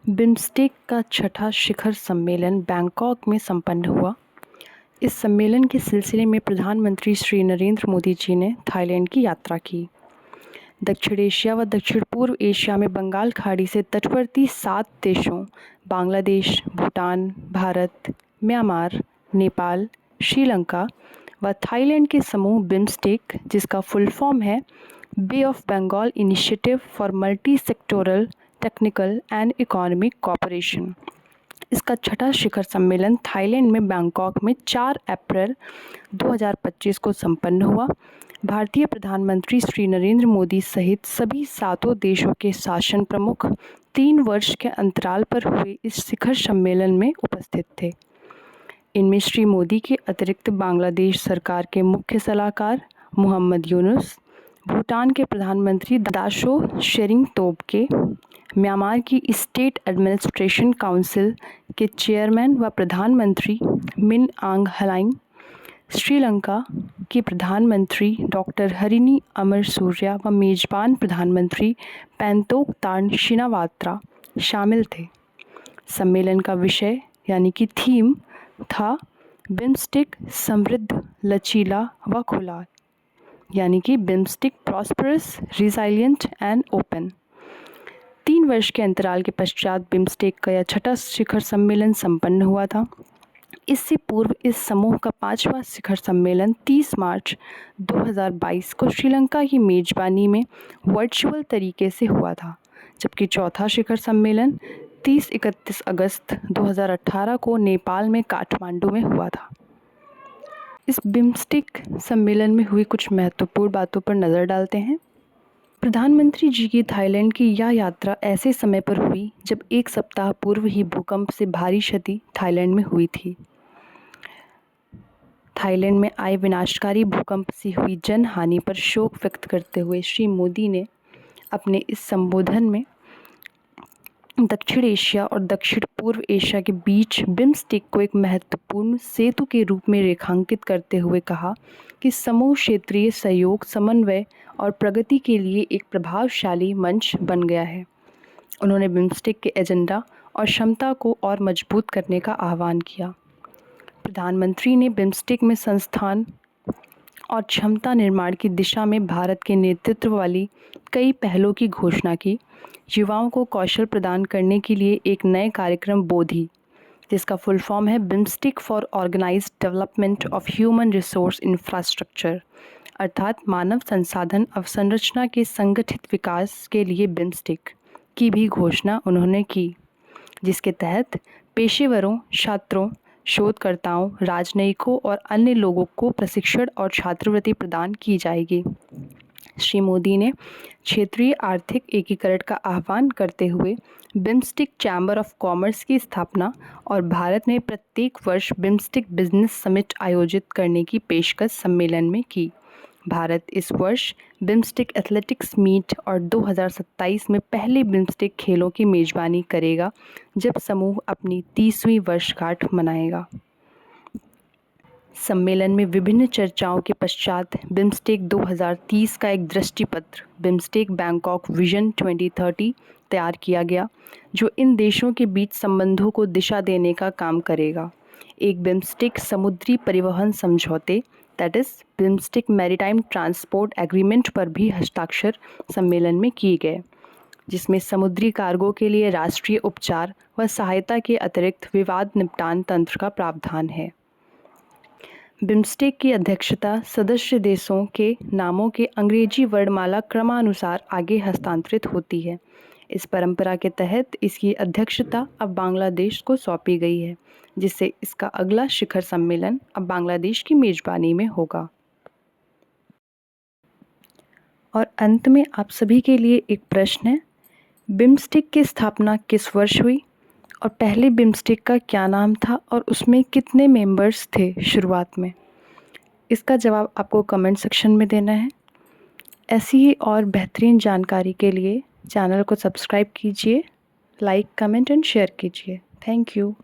BIMSTEC का छठा शिखर सम्मेलन बैंकॉक में संपन्न हुआ। इस सम्मेलन के सिलसिले में प्रधानमंत्री श्री नरेंद्र मोदी जी ने थाईलैंड की यात्रा की। दक्षिण एशिया व दक्षिण पूर्व एशिया में बंगाल खाड़ी से तटवर्ती 7 देशों बांग्लादेश, भूटान, भारत, म्यांमार, नेपाल, श्रीलंका व थाईलैंड के समूह बिम्स्टेक, जिसका फुल फॉर्म है bay of Bengal initiative for multi sectoral technical and economic cooperation, इसका छठा शिखर सम्मेलन थाईलैंड में बैंकॉक में 4 अप्रैल 2025 को संपन्न हुआ। भारतीय प्रधानमंत्री श्री नरेंद्र मोदी सहित सभी 7 देशों के शासन प्रमुख 3 वर्ष के अंतराल पर हुए इस शिखर सम्मेलन में उपस्थित थे। इनमें श्री मोदी के अतिरिक्त बांग्लादेश सरकार के मुख्य सलाहकार मोहम्मद यूनुस, भूटान के प्रधानमंत्री दाशो शेरिंग तोब्गे, म्यांमार की स्टेट एडमिनिस्ट्रेशन काउंसिल के चेयरमैन व प्रधानमंत्री मिन आंग हलाइंग, श्रीलंका के प्रधानमंत्री डॉक्टर हरिनी अमरसूरिया व मेजबान प्रधानमंत्री पैंतोक तान शिनावात्रा शामिल थे। सम्मेलन का विषय यानी कि थीम था बिम्स्टेक समृद्ध, लचीला व खुला, यानी कि बिम्स्टेक प्रॉस्परस, रिजाइलिएंट एंड ओपन। 3 वर्ष के अंतराल के पश्चात बिम्स्टेक का यह छठा शिखर सम्मेलन संपन्न हुआ था। इससे पूर्व इस समूह का 5वां शिखर सम्मेलन 30 मार्च 2022 को श्रीलंका की मेजबानी में वर्चुअल तरीके से हुआ था, जबकि चौथा शिखर सम्मेलन 30-31 अगस्त 2018 को नेपाल में काठमांडू में हुआ था। इस बिम्स्टेक सम्मेलन में हुई कुछ महत्वपूर्ण बातों पर नज़र डालते हैं। प्रधानमंत्री जी की थाईलैंड की यह यात्रा ऐसे समय पर हुई जब 1 सप्ताह पूर्व ही भूकंप से भारी क्षति थाईलैंड में हुई थी। थाईलैंड में आए विनाशकारी भूकंप से हुई जन हानि पर शोक व्यक्त करते हुए श्री मोदी ने अपने इस संबोधन में दक्षिण एशिया और दक्षिण पूर्व एशिया के बीच बिम्स्टेक को एक महत्वपूर्ण सेतु के रूप में रेखांकित करते हुए कहा कि समूह क्षेत्रीय सहयोग, समन्वय और प्रगति के लिए एक प्रभावशाली मंच बन गया है। उन्होंने बिम्स्टेक के एजेंडा और क्षमता को और मजबूत करने का आह्वान किया। प्रधानमंत्री ने बिम्स्टेक में संस्थान और क्षमता निर्माण की दिशा में भारत के नेतृत्व वाली कई पहलों की घोषणा की। युवाओं को कौशल प्रदान करने के लिए एक नए कार्यक्रम बोधि, जिसका फुल फॉर्म है BIMSTEC for organized development of human resource infrastructure, अर्थात मानव संसाधन अवसंरचना के संगठित विकास के लिए बिम्स्टेक की भी घोषणा उन्होंने की, जिसके तहत पेशेवरों, छात्रों, शोधकर्ताओं, राजनयिकों और अन्य लोगों को प्रशिक्षण और छात्रवृत्ति प्रदान की जाएगी। श्री मोदी ने क्षेत्रीय आर्थिक एकीकरण का आह्वान करते हुए बिम्स्टेक चैम्बर ऑफ कॉमर्स की स्थापना और भारत में प्रत्येक वर्ष बिम्स्टेक बिजनेस समिट आयोजित करने की पेशकश सम्मेलन में की। भारत इस वर्ष बिम्स्टेक एथलेटिक्स मीट और 2027 में पहले बिम्स्टेक खेलों की मेजबानी करेगा, जब समूह अपनी 30वीं वर्षगांठ मनाएगा। सम्मेलन में विभिन्न चर्चाओं के पश्चात बिम्स्टेक 2030 का एक दृष्टिपत्र बिम्स्टेक बैंकॉक विजन 2030 तैयार किया गया, जो इन देशों के बीच संबंधों को दिशा देने का काम करेगा। एक बिम्स्टेक समुद्री परिवहन समझौते that is BIMSTEC maritime transport agreement पर भी हस्ताक्षर सम्मेलन में किए गए, जिसमें समुद्री कार्गो के लिए राष्ट्रीय उपचार व सहायता के अतिरिक्त विवाद निपटान तंत्र का प्रावधान है। बिम्स्टेक की अध्यक्षता सदस्य देशों के नामों के अंग्रेजी वर्णमाला क्रमानुसार आगे हस्तांतरित होती है। इस परंपरा के तहत इसकी अध्यक्षता अब बांग्लादेश को सौंपी गई है, जिससे इसका अगला शिखर सम्मेलन अब बांग्लादेश की मेजबानी में होगा। और अंत में आप सभी के लिए एक प्रश्न है, बिम्स्टेक की स्थापना किस वर्ष हुई और पहले बिम्स्टेक का क्या नाम था और उसमें कितने मेंबर्स थे शुरुआत में? इसका जवाब आपको कमेंट सेक्शन में देना है। ऐसी ही और बेहतरीन जानकारी के लिए चैनल को सब्सक्राइब कीजिए, लाइक, कमेंट एंड शेयर कीजिए। Thank you.